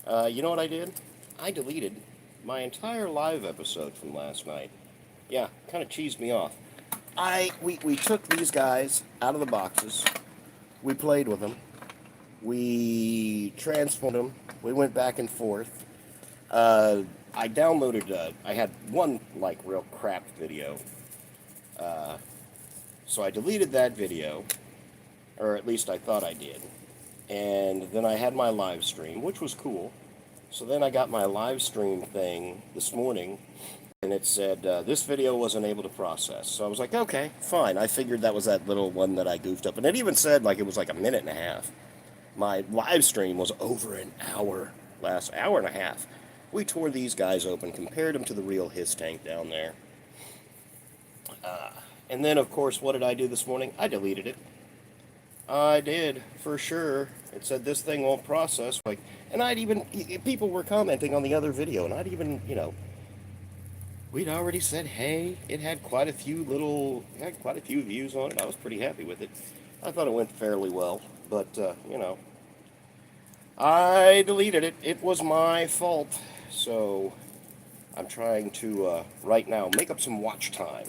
You know what I did? I deleted my entire live episode from last night. Yeah, kind of cheesed me off. We took these guys out of the boxes. We played with them. We transformed them. We went back and forth. Uh, I downloaded. I had one like real crap video, so I deleted that video, or at least I thought I did. And then I had my live stream, which was cool. So then I got my live stream thing this morning, and it said this video wasn't able to process. So I was like, okay, fine. I figured that was that little one that I goofed up, and it even said like it was like a minute and a half. My live stream was over an hour, last hour and a half. We tore these guys open, compared them to the real his tank down there. And then, of course, what did I do this morning? I deleted it. I did, for sure. It said this thing won't process. Like, and I'd even, people were commenting on the other video, and I'd even, we'd already said, hey, it had quite a few views on it. I was pretty happy with it. I thought it went fairly well, but, I deleted it. It was my fault. So, I'm trying to, right now, make up some watch time.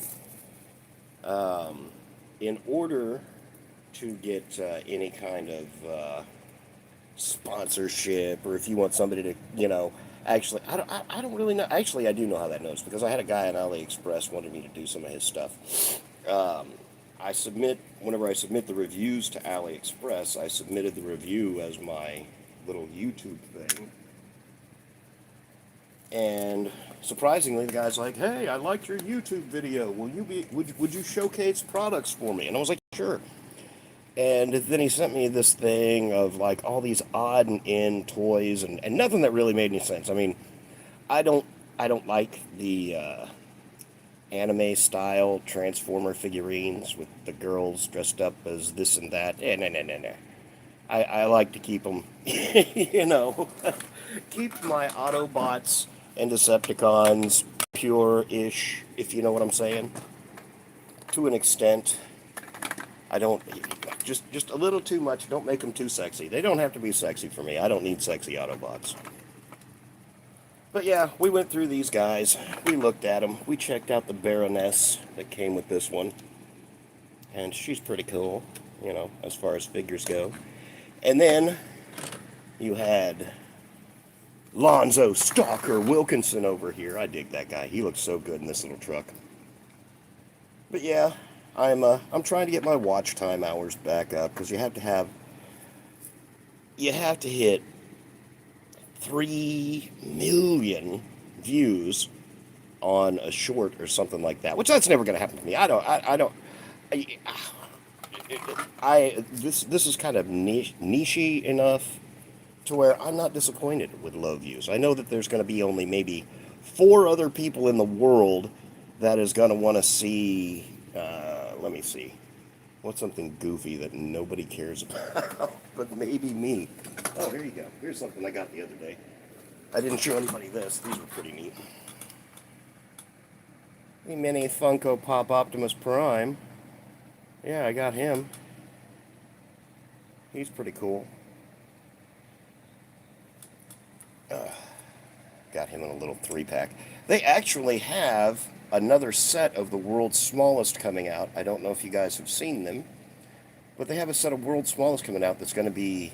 In order to get any kind of sponsorship, or if you want somebody to, actually, I don't really know. Actually, I do know how that knows, because I had a guy on AliExpress wanted me to do some of his stuff. Whenever I submit the reviews to AliExpress, I submitted the review as my little YouTube thing. And surprisingly, the guy's like, hey, I liked your YouTube video. Would you showcase products for me? And I was like, sure. And then he sent me this thing of like all these odd and end toys, and nothing that really made any sense. I mean, I don't like the anime style Transformer figurines with the girls dressed up as this and that. No. I like to keep them, keep my Autobots and Decepticons pure-ish, if you know what I'm saying. To an extent. I don't, just a little too much. Don't make them too sexy. They don't have to be sexy for me. I don't need sexy Autobots. But yeah, we went through these guys. We looked at them. We checked out the Baroness that came with this one. And she's pretty cool, as far as figures go. And then you had Lonzo Stalker Wilkinson over here. I dig that guy. He looks so good in this little truck. But yeah, I'm trying to get my watch time hours back up, because you have to hit 3 million views on a short or something like that, which that's never going to happen to me. This is kind of niche-y enough to where I'm not disappointed with low views. I know that there's going to be only maybe 4 other people in the world that is going to want to see, let me see, what's something goofy that nobody cares about, but maybe me. Oh, here you go. Here's something I got the other day. I didn't show anybody this. These were pretty neat. The mini Funko Pop Optimus Prime. Yeah, I got him. He's pretty cool. Got him in a little 3-pack. They actually have another set of the world's smallest coming out. I don't know if you guys have seen them, but they have a set of world's smallest coming out that's going to be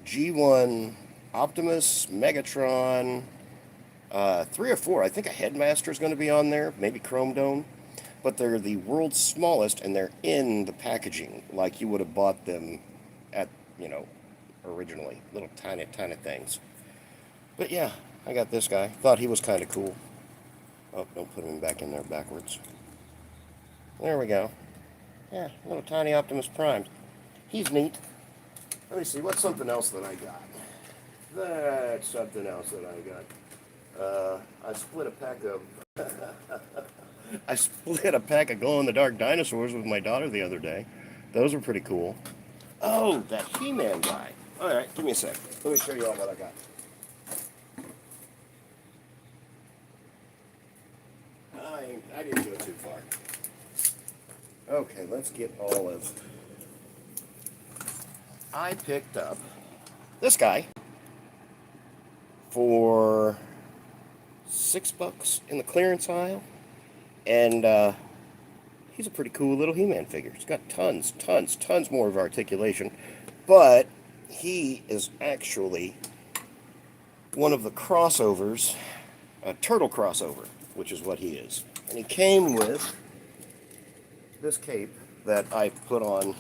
G1 Optimus, Megatron, 3 or 4. I think a Headmaster is going to be on there, maybe Chrome Dome. But they're the world's smallest, and they're in the packaging like you would have bought them at, originally. Little tiny, tiny things. But yeah, I got this guy. Thought he was kind of cool. Oh, don't put him back in there backwards. There we go. Yeah, little tiny Optimus Prime. He's neat. Let me see, what's something else that I got? That's something else that I got. I split a pack of... I split a pack of glow-in-the-dark dinosaurs with my daughter the other day. Those were pretty cool. Oh, that He-Man guy. All right, give me a sec. Let me show you all what I got. I didn't go too far. Okay, let's get all of... I picked up this guy. for $6 in the clearance aisle, and he's a pretty cool little He-Man figure. He's got tons more of articulation, but he is actually one of the crossovers, a turtle crossover, which is what he is. And he came with this cape that I put on.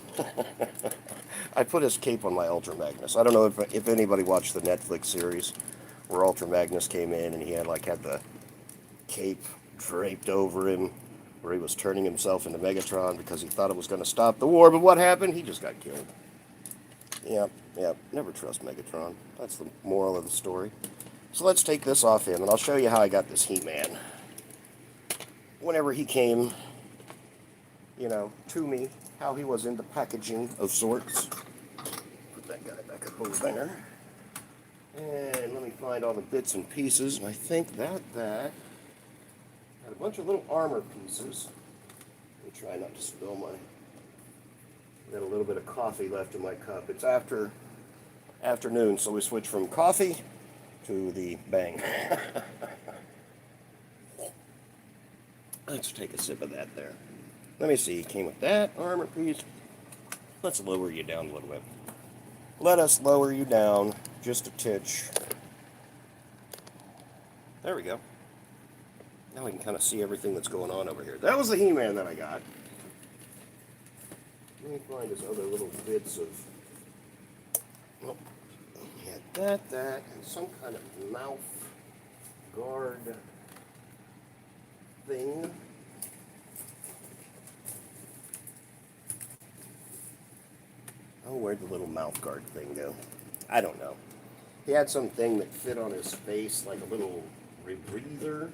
I put his cape on my Ultra Magnus. I don't know if anybody watched the Netflix series where Ultra Magnus came in and he had the cape draped over him, where he was turning himself into Megatron because he thought it was going to stop the war. But what happened? He just got killed. Yep. Never trust Megatron. That's the moral of the story. So let's take this off him, and I'll show you how I got this He-Man. Whenever he came, to me, how he was in the packaging of sorts. Put that guy back up over there. And let me find all the bits and pieces. And I think that had a bunch of little armor pieces. Let me try not to spill my... Got a little bit of coffee left in my cup. It's afternoon, so we switch from coffee to the bang. Let's take a sip of that there. Let me see. Came with that armor piece. Let's lower you down a little bit. Let us lower you down just a titch. There we go. Now we can kind of see everything that's going on over here. That was the He-Man that I got. Let me find his other little bits of... Oh, he had that, and some kind of mouth guard thing. Oh, where'd the little mouth guard thing go? I don't know. He had something that fit on his face, like a little rebreather.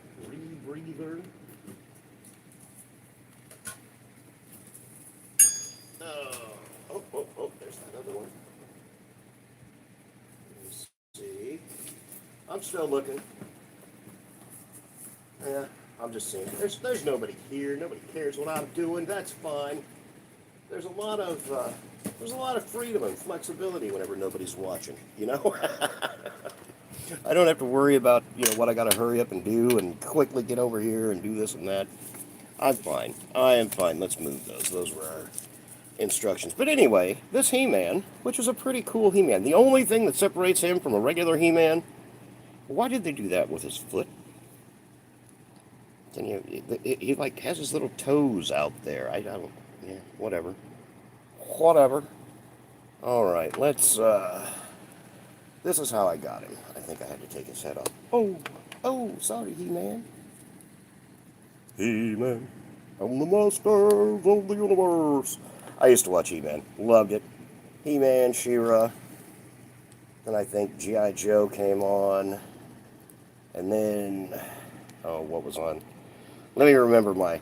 Oh, there's that other one. Let's see. I'm still looking. Yeah, I'm just seeing. There's nobody here. Nobody cares what I'm doing. That's fine. There's a lot of freedom and flexibility whenever nobody's watching, I don't have to worry about, what I got to hurry up and do and quickly get over here and do this and that. I'm fine. I am fine. Let's move those. Those were our instructions. But anyway, this He-Man, which is a pretty cool He-Man. The only thing that separates him from a regular He-Man, why did they do that with his foot? He has his little toes out there. I don't, yeah, whatever. All right, let's, this is how I got him. I think I had to take his head off. Oh, sorry, He-Man. He-Man, I'm the master of the universe. I used to watch He-Man. Loved it. He-Man, She-Ra. Then I think G.I. Joe came on. And then, what was on? Let me remember my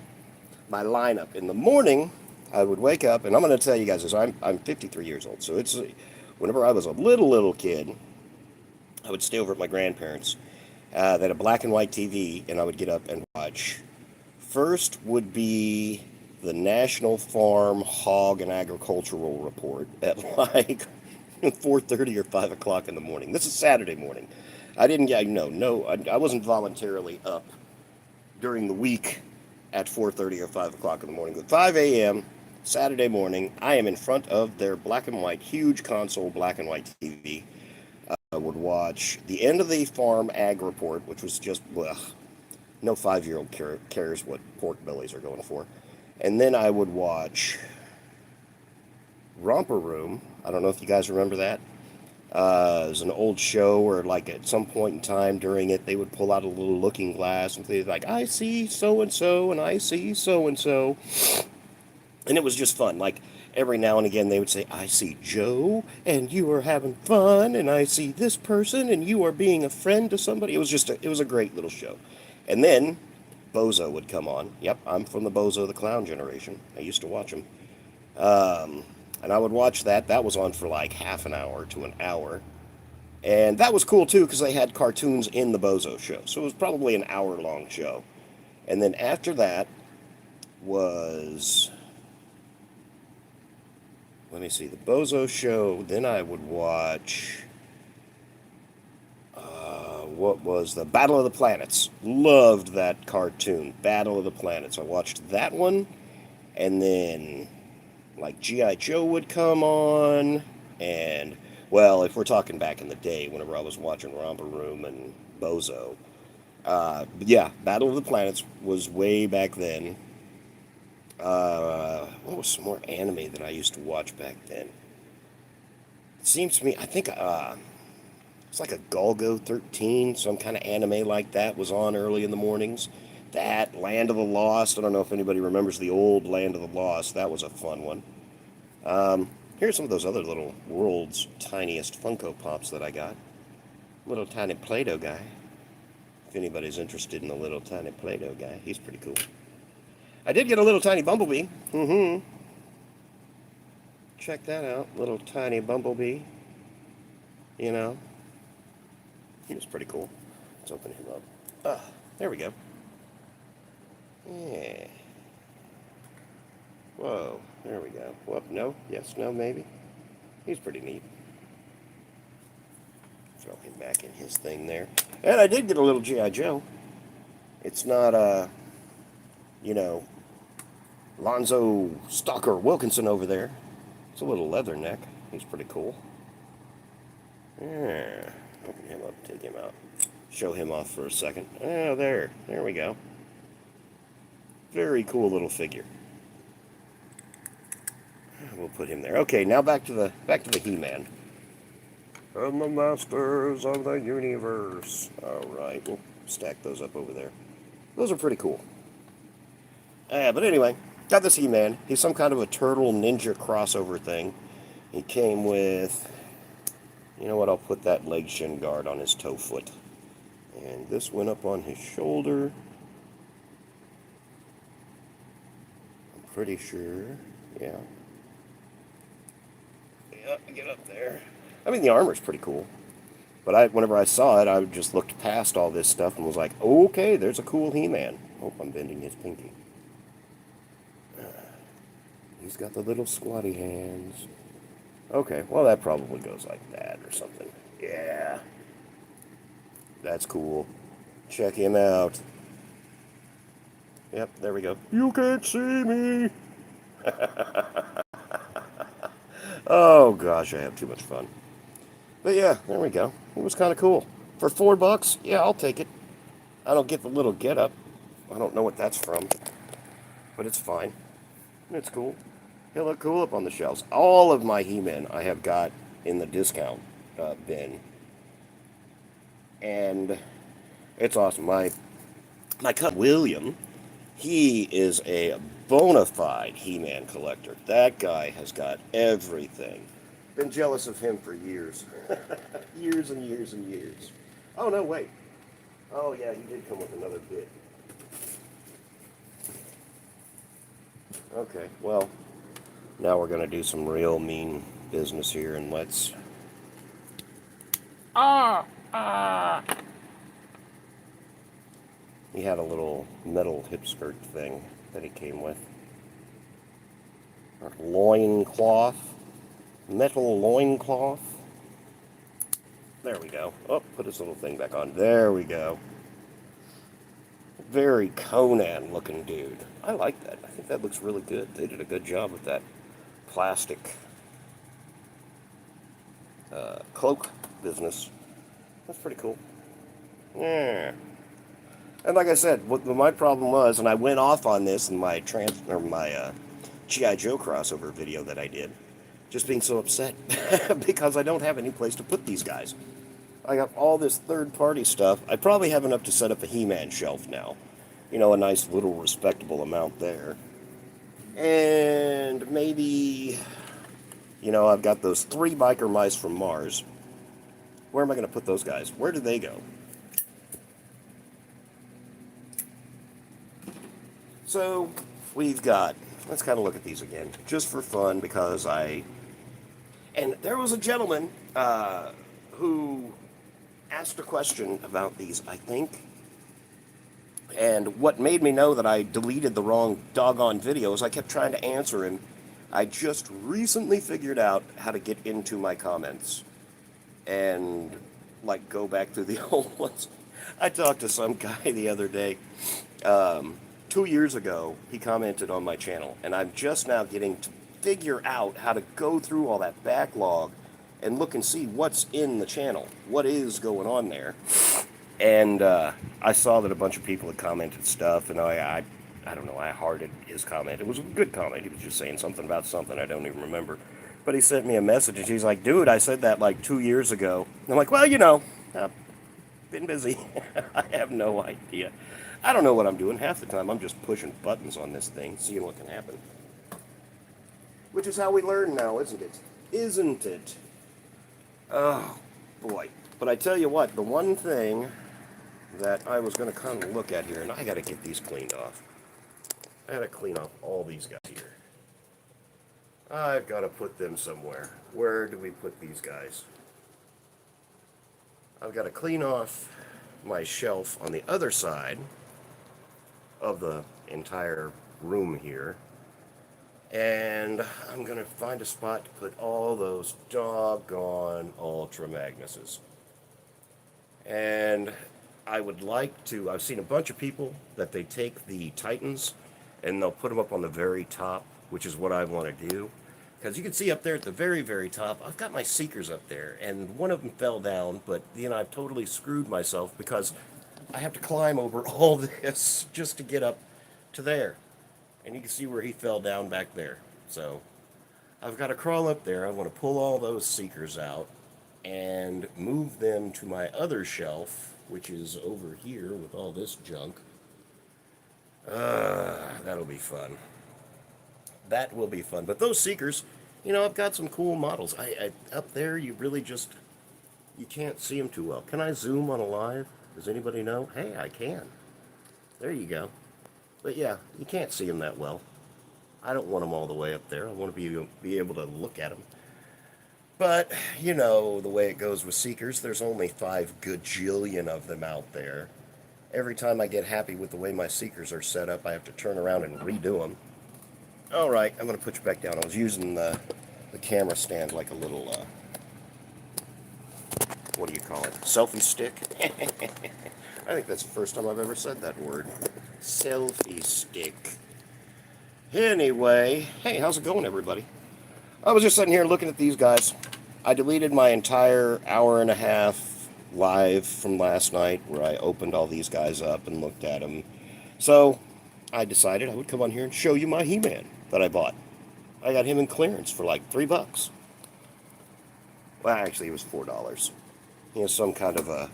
lineup. In the morning, I would wake up, and I'm going to tell you guys this. I'm 53 years old, so it's whenever I was a little kid, I would stay over at my grandparents. They had a black and white TV, and I would get up and watch. First would be the National Farm Hog and Agricultural Report at 4:30 or 5 o'clock in the morning. This is Saturday morning. I wasn't voluntarily up during the week at 4:30 or 5 o'clock in the morning. But 5 a.m. Saturday morning, I am in front of their black and white, huge console black and white TV. I would watch the end of the Farm Ag Report, which was just, no 5-year-old cares what pork bellies are going for. And then I would watch Romper Room. I don't know if you guys remember that. It was an old show where, at some point in time during it, they would pull out a little looking glass and say, I see so-and-so, and I see so-and-so. And it was just fun. Every now and again, they would say, I see Joe, and you are having fun, and I see this person, and you are being a friend to somebody. It was a great little show. And then Bozo would come on. Yep, I'm from the Bozo the Clown generation. I used to watch him. And I would watch that. That was on for half an hour to an hour. And that was cool, too, because they had cartoons in the Bozo show. So it was probably an hour-long show. And then after that was... Let me see, the Bozo show. Then I would watch... what was the Battle of the Planets? Loved that cartoon, Battle of the Planets. I watched that one, and then like G.I. Joe would come on, and well, if we're talking back in the day, whenever I was watching Romper Room and Bozo, yeah, Battle of the Planets was way back then. What was some more anime that I used to watch back then? It seems to me, I think it's like a Golgo 13, some kind of anime like that was on early in the mornings. That, Land of the Lost, I don't know if anybody remembers the old Land of the Lost. That was a fun one. Here's some of those other little world's tiniest Funko Pops that I got. Little tiny Play-Doh guy. If anybody's interested in the little tiny Play-Doh guy, he's pretty cool. I did get a little tiny Bumblebee. Check that out. Little tiny Bumblebee. You know, he was pretty cool. Let's open him up. Ah, there we go. Yeah. Whoa, there we go. Whoop, no, yes, no, maybe. He's pretty neat. Throw him back in his thing there. And I did get a little G.I. Joe. It's not, you know, Lonzo Stalker Wilkinson over there. It's a little leather neck. He's pretty cool. Yeah. Open him up, take him out. Show him off for a second. Oh, there. There we go. Very cool little figure. We'll put him there. Okay, now back to the He-Man. And the Masters of the Universe. All right, we'll stack those up over there. Those are pretty cool. But anyway, got this He-Man. He's some kind of a turtle ninja crossover thing. He came with, you know what, I'll put that leg shin guard on his toe foot. And this went up on his shoulder. I'm pretty sure, yeah. Yep, get up there. I mean, the armor's pretty cool. But whenever I saw it, I just looked past all this stuff and was like, okay, there's a cool He-Man. Oh, I'm bending his pinky. He's got the little squatty hands. Okay, well, that probably goes like that or something. Yeah. That's cool. Check him out. Yep, there we go. You can't see me. Oh, gosh, I have too much fun. But yeah, there we go. It was kind of cool. For $4, yeah, I'll take it. I don't get the little get-up. I don't know what that's from. But it's fine. It's cool. He'll look cool up on the shelves. All of my He-Men I have got in the discount bin. And it's awesome. My cousin William, he is a bona fide He-Man collector. That guy has got everything. Been jealous of him for years. Years and years and years. Oh, no, wait. Oh, yeah, he did come with another bit. Okay, well, now we're going to do some real mean business here, and let's... He had a little metal hip skirt thing that he came with. A loincloth. Metal loincloth. There we go. Oh, put his little thing back on. There we go. Very Conan looking dude. I like that. I think that looks really good. They did a good job with that plastic cloak business. That's pretty cool. Yeah. And like I said, what my problem was, and I went off on this in my G.I. Joe crossover video that I did, just being so upset because I don't have any place to put these guys. I got all this third-party stuff. I probably have enough to set up a He-Man shelf now. You know, a nice little respectable amount there. And maybe, you know, I've got those 3 biker mice from Mars. Where am I going to put those guys? Where do they go? So, we've got, let's kind of look at these again, just for fun, because and there was a gentleman who asked a question about these, I think, and what made me know that I deleted the wrong doggone video is I kept trying to answer him. I just recently figured out how to get into my comments, and like go back through the old ones. I talked to some guy the other day. 2 years ago, he commented on my channel, and I'm just now getting to figure out how to go through all that backlog and look and see what's in the channel, what is going on there. And I saw that a bunch of people had commented stuff, and I don't know, I hearted his comment. It was a good comment. He was just saying something about something I don't even remember. But he sent me a message, and he's like, dude, I said that like 2 years ago. And I'm like, well, I've been busy. I have no idea. I don't know what I'm doing. Half the time, I'm just pushing buttons on this thing, seeing what can happen. Which is how we learn now, isn't it? Isn't it? Oh, boy. But I tell you what, the one thing that I was going to kind of look at here, and I got to get these cleaned off. I got to clean off all these guys here. I've got to put them somewhere. Where do we put these guys? I've got to clean off my shelf on the other side of the entire room here. And I'm going to find a spot to put all those doggone Ultra Magnuses. And I would like to, I've seen a bunch of people that they take the Titans and they'll put them up on the very top, which is what I want to do. Because you can see up there at the very, very top, I've got my Seekers up there, and one of them fell down, but, I've totally screwed myself because I have to climb over all this just to get up to there. And you can see where he fell down back there. So I've got to crawl up there. I want to pull all those Seekers out and move them to my other shelf, which is over here with all this junk. That'll be fun. That will be fun. But those Seekers, I've got some cool models. I up there, you really just, you can't see them too well. Can I zoom on a live? Does anybody know? Hey, I can. There you go. But yeah, you can't see them that well. I don't want them all the way up there. I want to be able to look at them. But, the way it goes with Seekers, there's only 5 gajillion of them out there. Every time I get happy with the way my Seekers are set up, I have to turn around and redo them. All right, I'm going to put you back down. I was using the camera stand like a little, what do you call it? Selfie stick? I think that's the first time I've ever said that word. Selfie stick. Anyway, hey, how's it going, everybody? I was just sitting here looking at these guys. I deleted my entire hour and a half live from last night where I opened all these guys up and looked at them. So I decided I would come on here and show you my He-Man that I bought. I got him in clearance for like $3. Well, actually, it was $4. He has some kind of a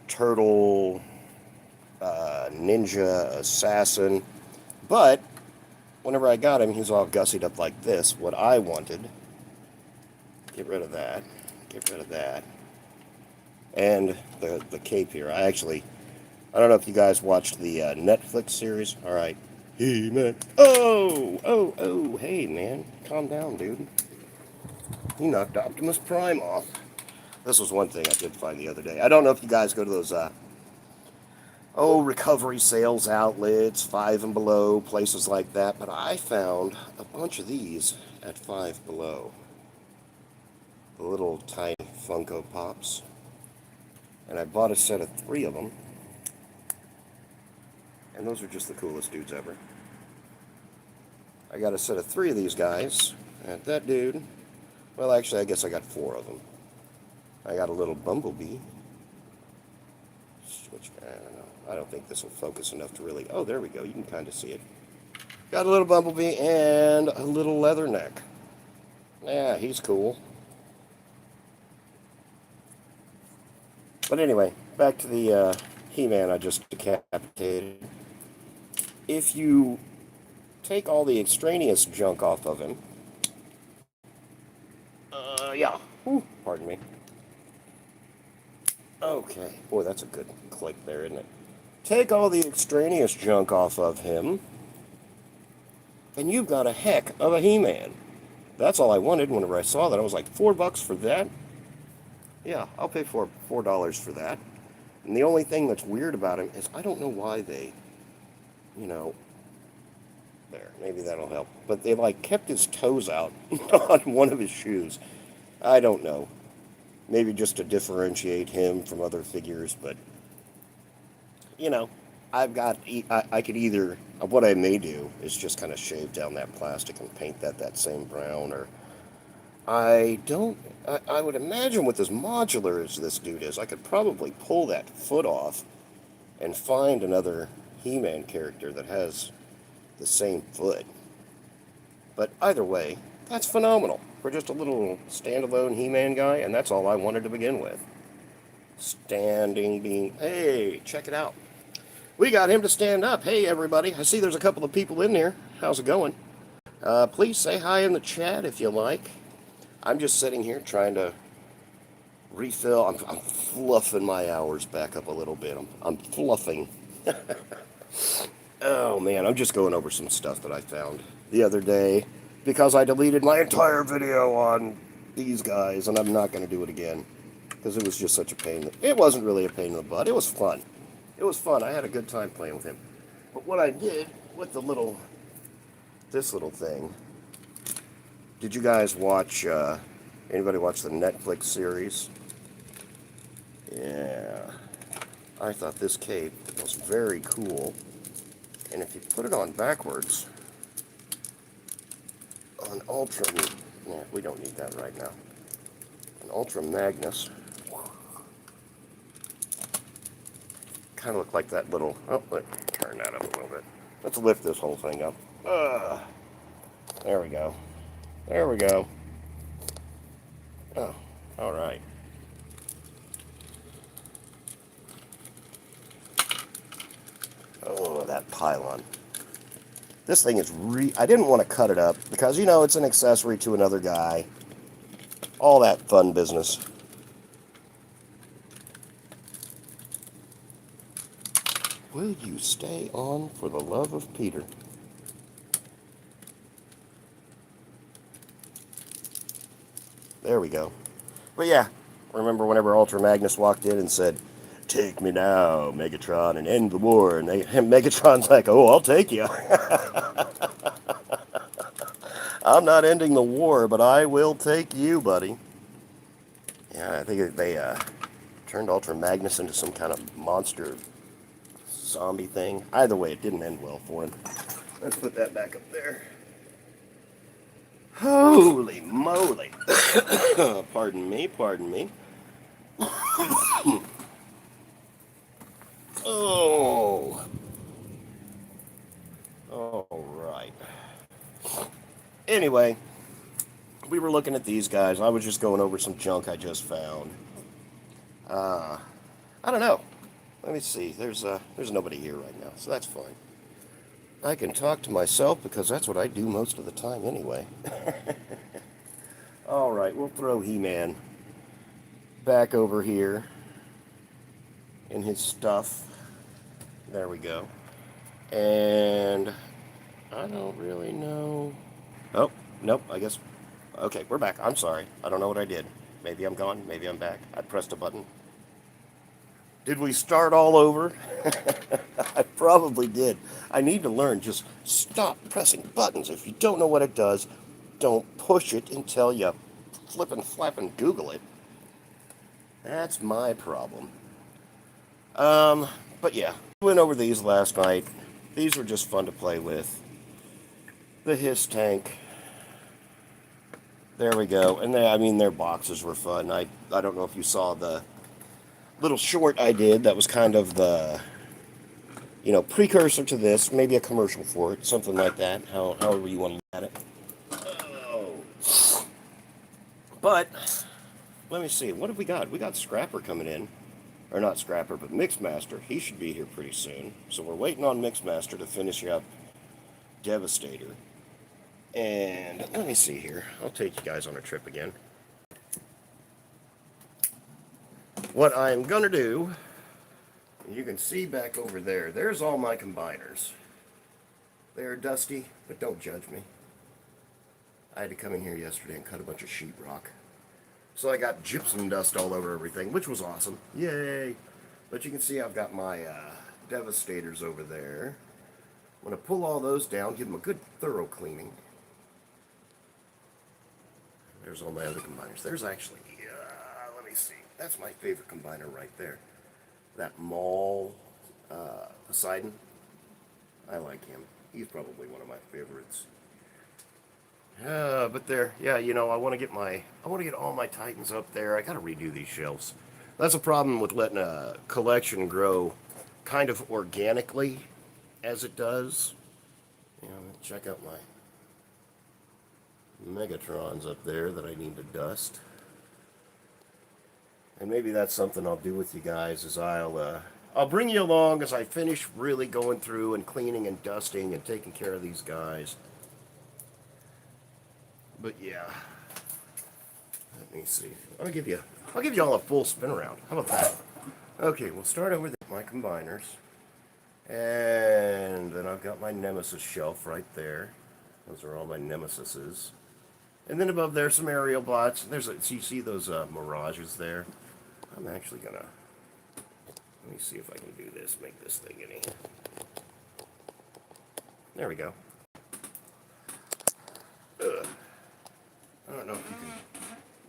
turtle, ninja, assassin. But whenever I got him, he's all gussied up like this. What I wanted, get rid of that, and the cape here. I don't know if you guys watched the Netflix series. All right. He-Man. Oh, hey, man. Calm down, dude. He knocked Optimus Prime off. This was one thing I did find the other day. I don't know if you guys go to those, recovery sales outlets, Five and Below, places like that, but I found a bunch of these at Five Below. The little tiny Funko Pops. And I bought a set of 3 of them. And those are just the coolest dudes ever. I got a set of 3 of these guys. And that dude, well, actually, I guess I got 4 of them. I got a little Bumblebee. Which, I don't know. I don't think this will focus enough to really... Oh, there we go. You can kind of see it. Got a little Bumblebee and a little Leatherneck. Yeah, he's cool. But anyway, back to the He-Man I just decapitated. If you take all the extraneous junk off of him... yeah. Whew, pardon me. Okay. Boy, that's a good click there, isn't it? Take all the extraneous junk off of him, and you've got a heck of a He-Man. That's all I wanted whenever I saw that. I was like, $4 for that? Yeah, I'll pay $4 for that. And the only thing that's weird about him is I don't know why they, there, maybe that'll help. But they, kept his toes out on one of his shoes. I don't know. Maybe just to differentiate him from other figures, but, you know, I could either, what I may do is just kind of shave down that plastic and paint that same brown, or I don't, I would imagine with as modular as this dude is, I could probably pull that foot off and find another He-Man character that has the same foot. But either way, that's phenomenal for just a little standalone He-Man guy, and that's all I wanted to begin with. Standing being, hey, check it out. We got him to stand up. Hey, everybody. I see there's a couple of people in there. How's it going? Please say hi in the chat if you like. I'm just sitting here trying to refill. I'm fluffing my hours back up a little bit. I'm fluffing. Oh, man. I'm just going over some stuff that I found the other day because I deleted my entire video on these guys, and I'm not going to do it again because it was just such a pain. It wasn't really a pain in the butt. It was fun. It was fun. I had a good time playing with him. But what I did with this little thing, did you guys watch, anybody watch the Netflix series? Yeah. I thought this cape was very cool. And if you put it on backwards, on Ultra, yeah, we don't need that right now. An Ultra Magnus, kind of look like that little, oh, let me turn that up a little bit. Let's lift this whole thing up. There we go. There we go. Oh, all right. Oh, that pylon. This thing is I didn't want to cut it up because, you know, it's an accessory to another guy. All that fun business. Will you stay on for the love of Peter? There we go. But yeah, remember whenever Ultra Magnus walked in and said, "Take me now, Megatron, and end the war." And Megatron's like, "Oh, I'll take you. I'm not ending the war, but I will take you, buddy." Yeah, I think they turned Ultra Magnus into some kind of monster zombie thing. Either way, it didn't end well for him. Let's put that back up there. Holy moly. Pardon me, pardon me. Oh. All right. Anyway, we were looking at these guys. I was just going over some junk I just found. I don't know. Let me see. There's nobody here right now, so that's fine. I can talk to myself because that's what I do most of the time anyway. All right, we'll throw He-Man back over here in his stuff. There we go. And I don't really know. Oh, nope, I guess. Okay, we're back. I'm sorry. I don't know what I did. Maybe I'm gone. Maybe I'm back. I pressed a button. Did we start all over? I probably did. I need to learn. Just stop pressing buttons. If you don't know what it does, don't push it until you flip and flap and Google it. That's my problem. But yeah, we went over these last night. These were just fun to play with. The Hiss tank. There we go. And I mean, their boxes were fun. I don't know if you saw the little short I did. That was kind of the, you know, precursor to this. Maybe a commercial for it. Something like that. However you want to look at it. Oh. But, let me see. What have we got? We got Scrapper coming in. Or not Scrapper, but Mixmaster. He should be here pretty soon. So we're waiting on Mixmaster to finish up Devastator. And let me see here. I'll take you guys on a trip again. What I'm going to do, you can see back over there, there's all my combiners. They're dusty, but don't judge me. I had to come in here yesterday and cut a bunch of sheetrock. So I got gypsum dust all over everything, which was awesome. Yay! But you can see I've got my Devastators over there. I'm going to pull all those down, give them a good thorough cleaning. There's all my other combiners. There's actually, let me see. That's my favorite combiner right there. That Maul Poseidon. I like him. He's probably one of my favorites. But there, yeah, you know, I want to get all my Titans up there. I got to redo these shelves. That's a problem with letting a collection grow kind of organically as it does. You know, check out my Megatrons up there that I need to dust. And maybe that's something I'll do with you guys is I'll bring you along as I finish really going through and cleaning and dusting and taking care of these guys. But yeah, let me see. I'll give you all a full spin around. How about that? Okay, we'll start over with my combiners. And then I've got my Nemesis shelf right there. Those are all my Nemesises. And then above there, some aerial bots. So you see those Mirages there? I'm actually gonna, let me see if I can do this, make this thing any. There we go. I don't know if you can.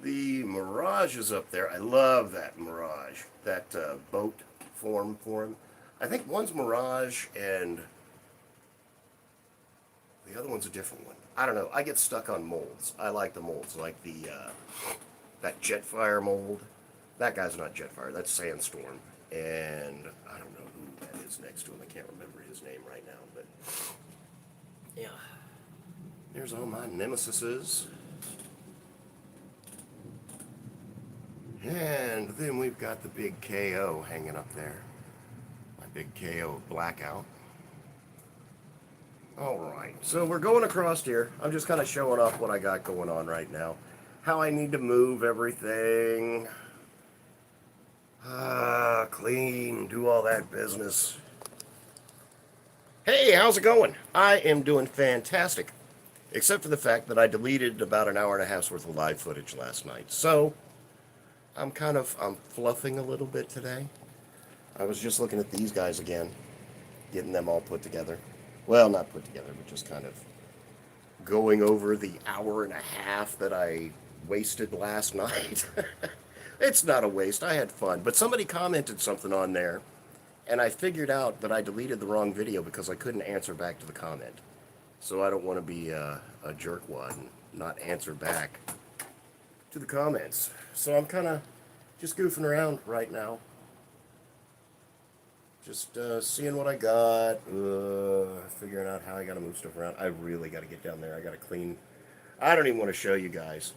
The Mirage is up there. I love that Mirage. That boat form for him. I think one's Mirage and the other one's a different one. I don't know. I get stuck on molds. I like the molds, like the that Jetfire mold. That guy's not Jetfire. That's Sandstorm. And I don't know who that is next to him. I can't remember his name right now. But yeah, there's all my Nemesises. And then we've got the big KO hanging up there. My big KO Blackout. Alright, so we're going across here. I'm just kind of showing off what I got going on right now. How I need to move everything. Clean, do all that business. Hey, how's it going? I am doing fantastic. Except for the fact that I deleted about an hour and a half's worth of live footage last night. So, I'm fluffing a little bit today. I was just looking at these guys again. Getting them all put together. Well, not put together, but just kind of going over the hour and a half that I wasted last night. It's not a waste. I had fun. But somebody commented something on there, and I figured out that I deleted the wrong video because I couldn't answer back to the comment. So I don't want to be a jerkwad and not answer back to the comments. So I'm kind of just goofing around right now. Just seeing what I got, figuring out how I got to move stuff around. I really got to get down there. I got to clean. I don't even want to show you guys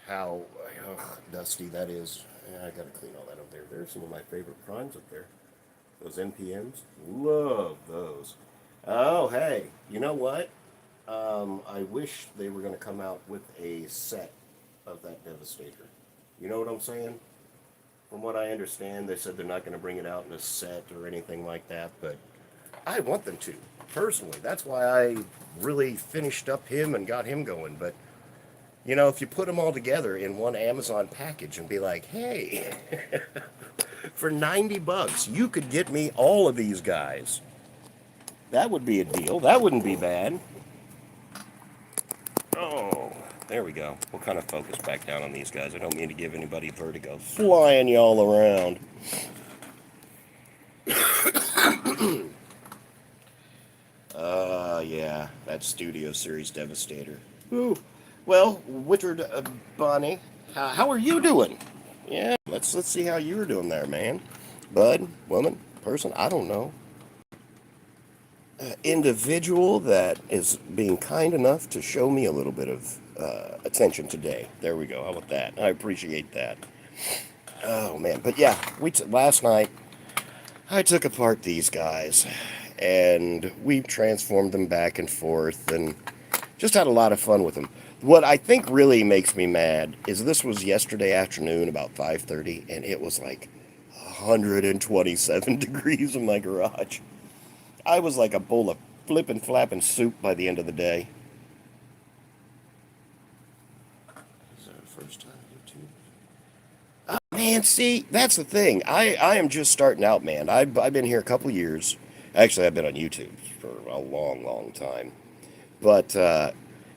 how dusty that is. Yeah, I got to clean all that up there. There's some of my favorite primes up there. Those NPMs. Love those. Oh, hey, you know what? I wish they were going to come out with a set of that Devastator. You know what I'm saying? From what I understand, they said they're not going to bring it out in a set or anything like that, but I want them to, personally. That's why I really finished up him and got him going. But, you know, if you put them all together in one Amazon package and be like, hey, for $90, you could get me all of these guys. That would be a deal. That wouldn't be bad. Oh, there we go. We'll kind of focus back down on these guys. I don't mean to give anybody vertigo. Flying y'all around. Yeah, that Studio Series Devastator. Ooh. Well, Withered Bonnie, how are you doing? Yeah, let's see how you're doing there, man. Bud, woman, person, I don't know. Individual that is being kind enough to show me a little bit of attention today. There we go. How about that? I appreciate that. Oh man, but yeah, last night I took apart these guys and we transformed them back and forth and just had a lot of fun with them. What I think really makes me mad is this was yesterday afternoon about 5:30 and it was like 127 degrees in my garage. I was like a bowl of flippin' flappin' soup by the end of the day. Is that our first time on YouTube? Oh, man, see, that's the thing. I am just starting out, man. I've been here a couple years. Actually, I've been on YouTube for a long, long time. But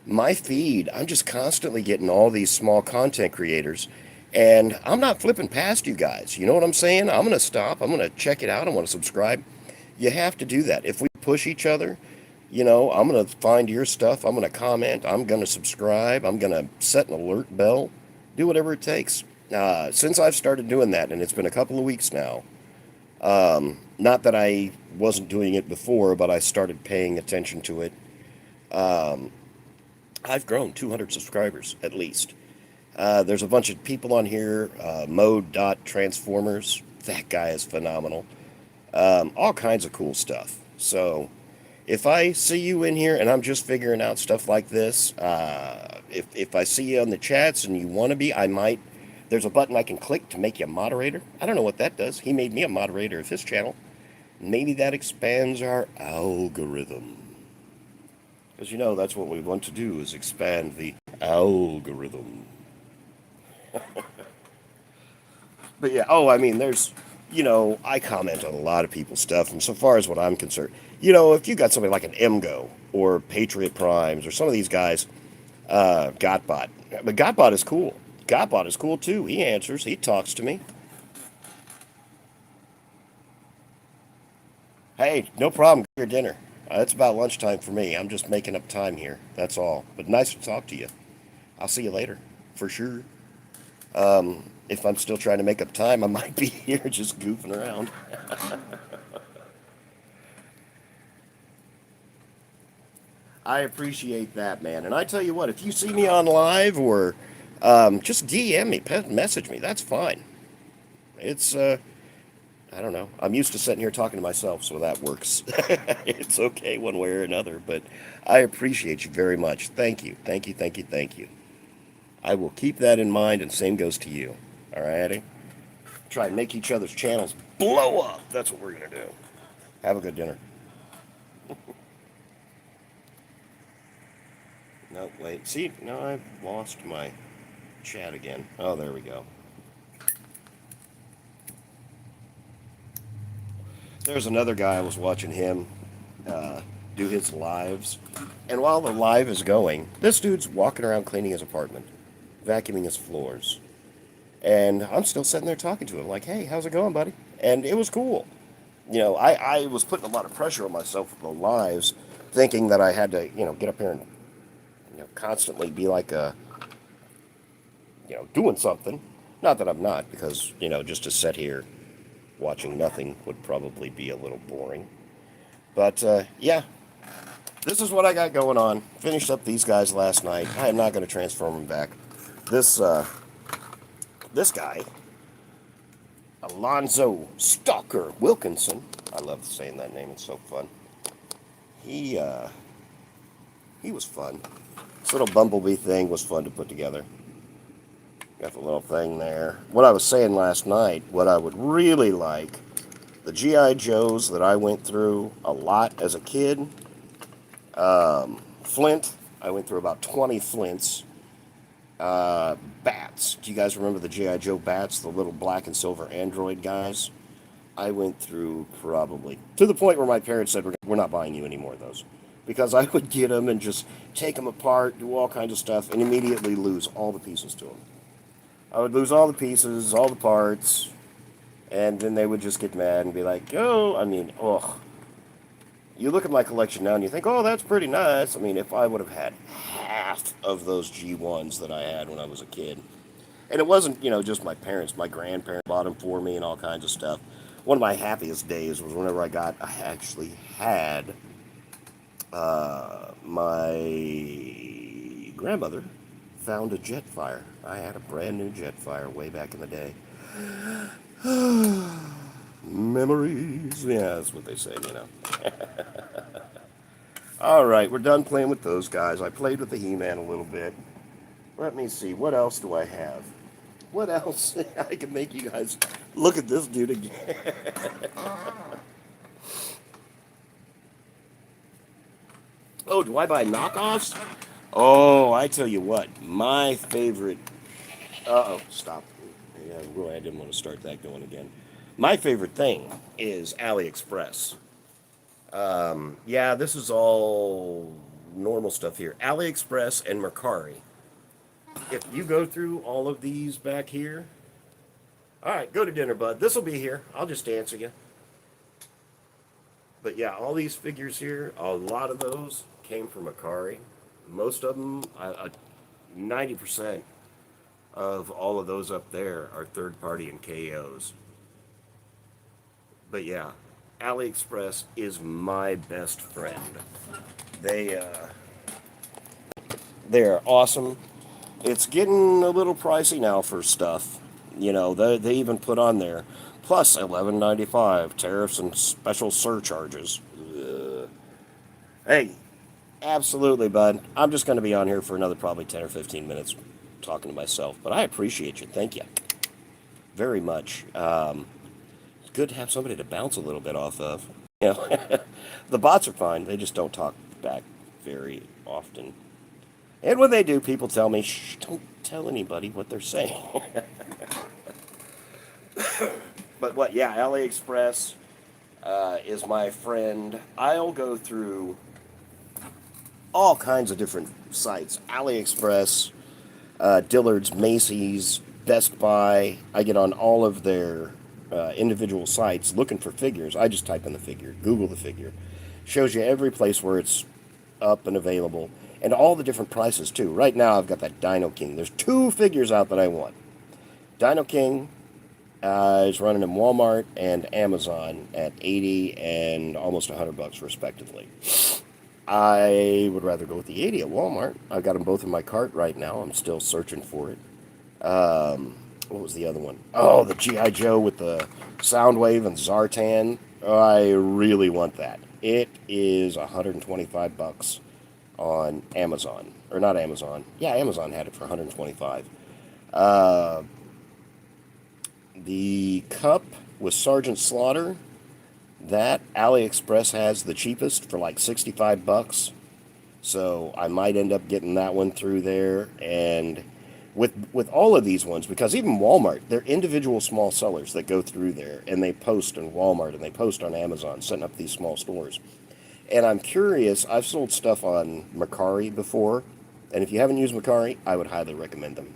my feed, I'm just constantly getting all these small content creators, and I'm not flipping past you guys. You know what I'm saying? I'm going to stop. I'm going to check it out. I want to subscribe. You have to do that. If we push each other, I'm going to find your stuff. I'm going to comment. I'm going to subscribe. I'm going to set an alert bell. Do whatever it takes. Since I've started doing that, and it's been a couple of weeks now, not that I wasn't doing it before, but I started paying attention to it. Um, I've grown 200 subscribers at least. There's a bunch of people on here. Mode.transformers. That guy is phenomenal. All kinds of cool stuff. So if I see you in here and I'm just figuring out stuff like this, if I see you on the chats and you want to be, I might. There's a button I can click to make you a moderator. I don't know what that does. He made me a moderator of his channel. Maybe that expands our algorithm. Because that's what we want to do is expand the algorithm. But yeah, I mean, I comment on a lot of people's stuff, and so far as what I'm concerned, if you got somebody like an MGO or Patriot Primes or some of these guys, Gotbot, but Gotbot is cool. Gotbot is cool too. He answers, he talks to me. Hey, no problem. Your dinner. It's about lunchtime for me. I'm just making up time here. That's all. But nice to talk to you. I'll see you later, for sure. If I'm still trying to make up time, I might be here just goofing around. I appreciate that, man. And I tell you what, if you see me on live or just DM me, message me, that's fine. It's, I don't know. I'm used to sitting here talking to myself, so that works. It's okay one way or another, but I appreciate you very much. Thank you. Thank you, thank you, thank you. I will keep that in mind, and same goes to you. All righty? Try and make each other's channels blow up. That's what we're going to do. Have a good dinner. No, wait. See, now I've lost my chat again. Oh, there we go. There's another guy, I was watching him do his lives. And while the live is going, this dude's walking around cleaning his apartment, vacuuming his floors. And I'm still sitting there talking to him like, hey, how's it going, buddy? And it was cool. I was putting a lot of pressure on myself with the lives, thinking that I had to, get up here and, constantly be like doing something. Not that I'm not, because, just to sit here watching nothing would probably be a little boring. But, yeah, this is what I got going on. Finished up these guys last night. I am not going to transform them back. This guy, Alonzo Stalker Wilkinson, I love saying that name, it's so fun. He was fun. This little bumblebee thing was fun to put together. Got the little thing there. What I was saying last night, what I would really like, the G.I. Joes that I went through a lot as a kid, Flint, I went through about 20 Flints. Bats. Do you guys remember the G.I. Joe bats, the little black and silver android guys? I went through probably, to the point where my parents said, we're not buying you any more of those. Because I would get them and just take them apart, do all kinds of stuff, and immediately lose all the pieces to them. I would lose all the pieces, all the parts, and then they would just get mad and be like, ugh. You look at my collection now and you think, oh, that's pretty nice. I mean, if I would have had half of those G1s that I had when I was a kid. And it wasn't, just my parents. My grandparents bought them for me and all kinds of stuff. One of my happiest days was whenever I actually had my grandmother found a Jetfire. I had a brand new Jetfire way back in the day. Memories. Yeah, that's what they say, All right, we're done playing with those guys. I played with the He-Man a little bit. Let me see. What else do I have? What else? I can make you guys look at this dude again. Oh, do I buy knockoffs? Oh, I tell you what. My favorite... Uh-oh, stop. Yeah, really, I didn't want to start that going again. My favorite thing is AliExpress. Yeah, this is all normal stuff here. AliExpress and Mercari. If you go through all of these back here, all right, go to dinner, bud. This will be here. I'll just answer you. But yeah, all these figures here, a lot of those came from Mercari. Most of them, 90% of all of those up there are third party and KOs. But yeah, AliExpress is my best friend. They they're awesome. It's getting a little pricey now for stuff. You know, they even put on there plus $11.95 tariffs and special surcharges. Hey, absolutely, bud. I'm just going to be on here for another probably 10 or 15 minutes talking to myself, but I appreciate you. Thank you very much. Good to have somebody to bounce a little bit off of. You know, the bots are fine. They just don't talk back very often. And when they do, people tell me, shh, don't tell anybody what they're saying. But what, yeah, AliExpress is my friend. I'll go through all kinds of different sites. AliExpress, Dillard's, Macy's, Best Buy. I get on all of their individual sites looking for figures. I just type in the figure, Google the figure. Shows you every place where it's up and available. And all the different prices, too. Right now, I've got that Dino King. There's 2 figures out that I want. Dino King is running in Walmart and Amazon at 80 and almost $100 respectively. I would rather go with the 80 at Walmart. I've got them both in my cart right now. I'm still searching for it. What was the other one? Oh, the G.I. Joe with the Soundwave and Zartan. I really want that. It is $125 on Amazon. Or not Amazon. Yeah, Amazon had it for $125. The cup with Sergeant Slaughter, that AliExpress has the cheapest for like $65. So I might end up getting that one through there. And with all of these ones, because even Walmart, they're individual small sellers that go through there and they post on Walmart and they post on Amazon, setting up these small stores. And I'm curious, I've sold stuff on Mercari before, and if you haven't used Mercari, I would highly recommend them.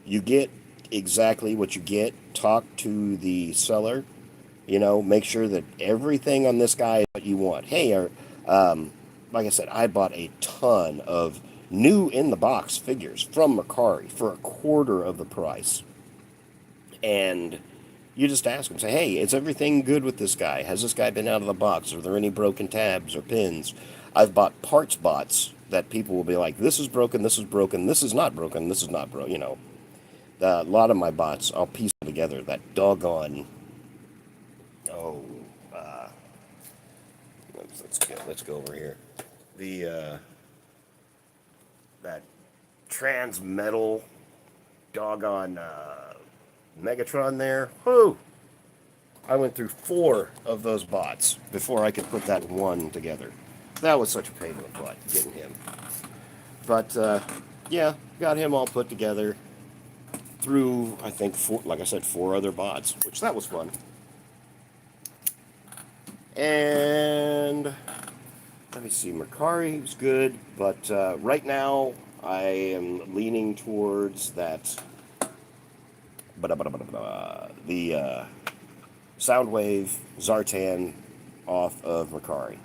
You get exactly what you get. Talk to the seller, make sure that everything on this guy is what you want. Hey, like I said, I bought a ton of new in-the-box figures from Mercari for a quarter of the price. And you just ask them, say, hey, is everything good with this guy? Has this guy been out of the box? Are there any broken tabs or pins? I've bought parts bots that people will be like, this is broken, this is broken, this is not broken, this is not broken, A lot of my bots, I'll piece them together. That doggone, let's go over here. That trans-metal doggone Megatron there. Whoo! I went through 4 of those bots before I could put that one together. That was such a pain in the butt, getting him. But, yeah, got him all put together through, I think, 4 other bots, which that was fun. And let me see, Mercari was good, but right now I am leaning towards that, the Soundwave Zartan off of Mercari.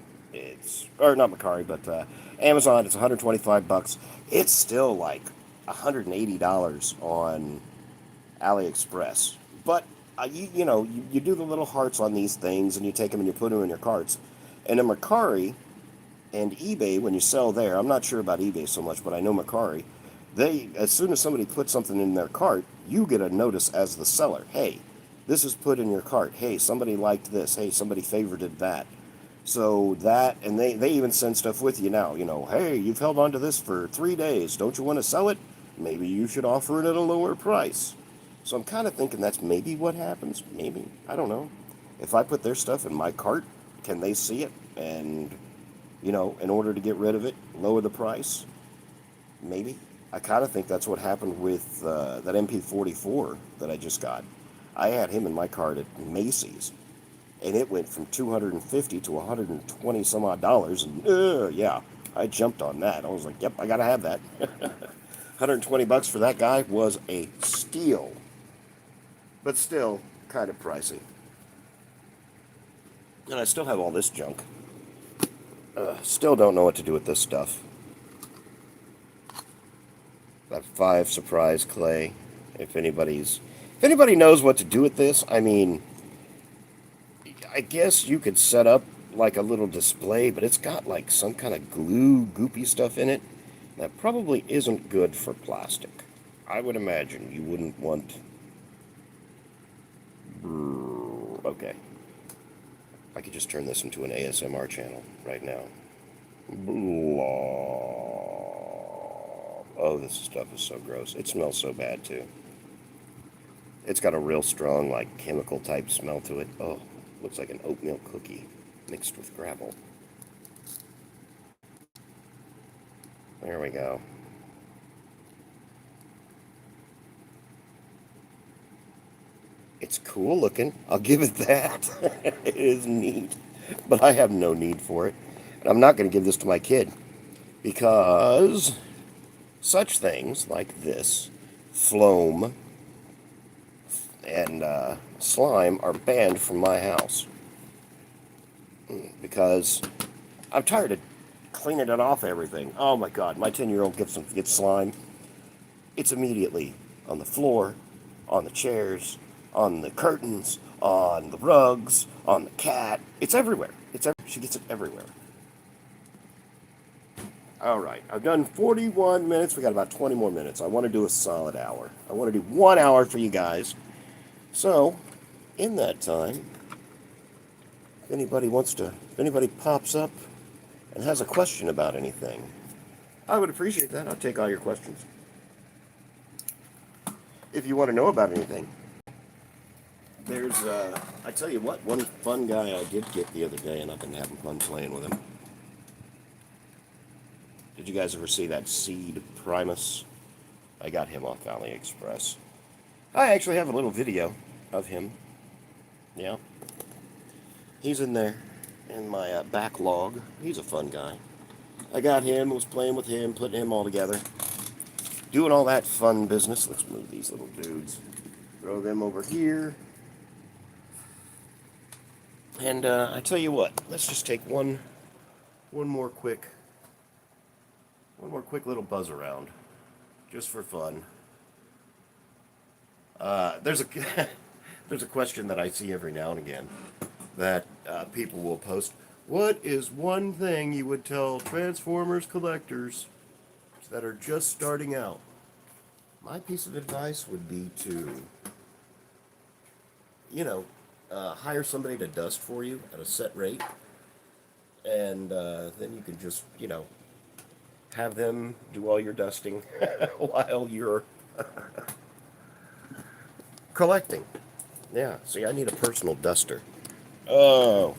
Or not Mercari, but Amazon. It's $125. It's still like $180 on AliExpress. But you do the little hearts on these things, and you take them and you put them in your carts. And in Mercari and eBay, when you sell there, I'm not sure about eBay so much, but I know Mercari, as soon as somebody puts something in their cart, you get a notice as the seller. Hey, this is put in your cart. Hey, somebody liked this. Hey, somebody favorited that. So that, and they even send stuff with you now. Hey, you've held on to this for 3 days. Don't you want to sell it? Maybe you should offer it at a lower price. So I'm kind of thinking that's maybe what happens. Maybe. I don't know. If I put their stuff in my cart, can they see it? And, in order to get rid of it, lower the price? Maybe. I kind of think that's what happened with that MP44 that I just got. I had him in my cart at Macy's, and it went from $250 to $120 some odd, and yeah, I jumped on that. I was like, yep, I gotta have that. 120 bucks for that guy was a steal, but still kind of pricey. And I still have all this junk. Still don't know what to do with this stuff. That 5 surprise clay. If anybody knows what to do with this, I mean, I guess you could set up like a little display, but it's got like some kind of glue, goopy stuff in it that probably isn't good for plastic. I would imagine you wouldn't want. Okay. I could just turn this into an ASMR channel right now. Oh, this stuff is so gross. It smells so bad, too. It's got a real strong, like, chemical type smell to it. Oh, looks like an oatmeal cookie mixed with gravel. There we go. It's cool looking. I'll give it that. It is neat. But I have no need for it. And I'm not going to give this to my kid. Because such things like this, phloem, and slime are banned from my house. Because I'm tired of cleaning it off everything. Oh my God, my 10-year-old gets slime. It's immediately on the floor, on the chairs, on the curtains, on the rugs, on the cat. It's everywhere. She gets it everywhere. All right, I've done 41 minutes. We got about 20 more minutes. I want to do a solid hour. I want to do 1 hour for you guys. So, in that time, if anybody pops up and has a question about anything, I would appreciate that. I'll take all your questions. If you want to know about anything, there's, I tell you what, one fun guy I did get the other day, and I've been having fun playing with him. Did you guys ever see that Seed Primus? I got him off AliExpress. I actually have a little video of him. Yeah. He's in there in my backlog. He's a fun guy. I got him, was playing with him, putting him all together. Doing all that fun business. Let's move these little dudes. Throw them over here. And I tell you what, let's just take one more quick little buzz around, just for fun. There's a question that I see every now and again that people will post. What is one thing you would tell Transformers collectors that are just starting out? My piece of advice would be to, hire somebody to dust for you at a set rate, and then you can just, have them do all your dusting while you're collecting. Yeah, see, I need a personal duster. Oh.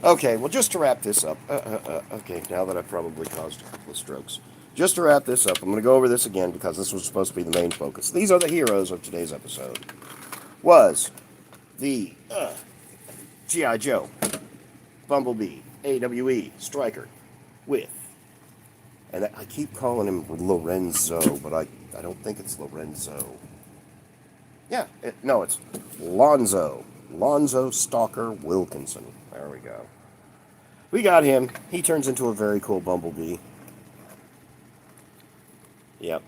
Okay, well, just to wrap this up. Okay, now that I've probably caused a couple of strokes. Just to wrap this up, I'm going to go over this again because this was supposed to be the main focus. These are the heroes of today's episode. Was the G.I. Joe, Bumblebee, AWE, Stryker, with, and I keep calling him Lorenzo, but I don't think it's Lorenzo. Yeah, it's Lonzo. Lonzo Stalker Wilkinson. There we go. We got him. He turns into a very cool Bumblebee. Yep.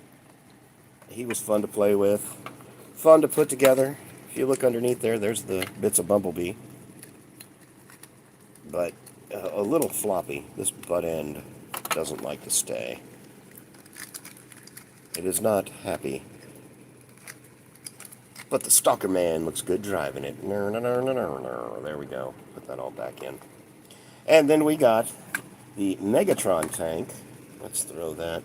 He was fun to play with. Fun to put together. If you look underneath there's the bits of Bumblebee. But a little floppy. This butt end doesn't like to stay. It is not happy. But the Stalker Man looks good driving it. There we go. Put that all back in. And then we got the Megatron tank. Let's throw that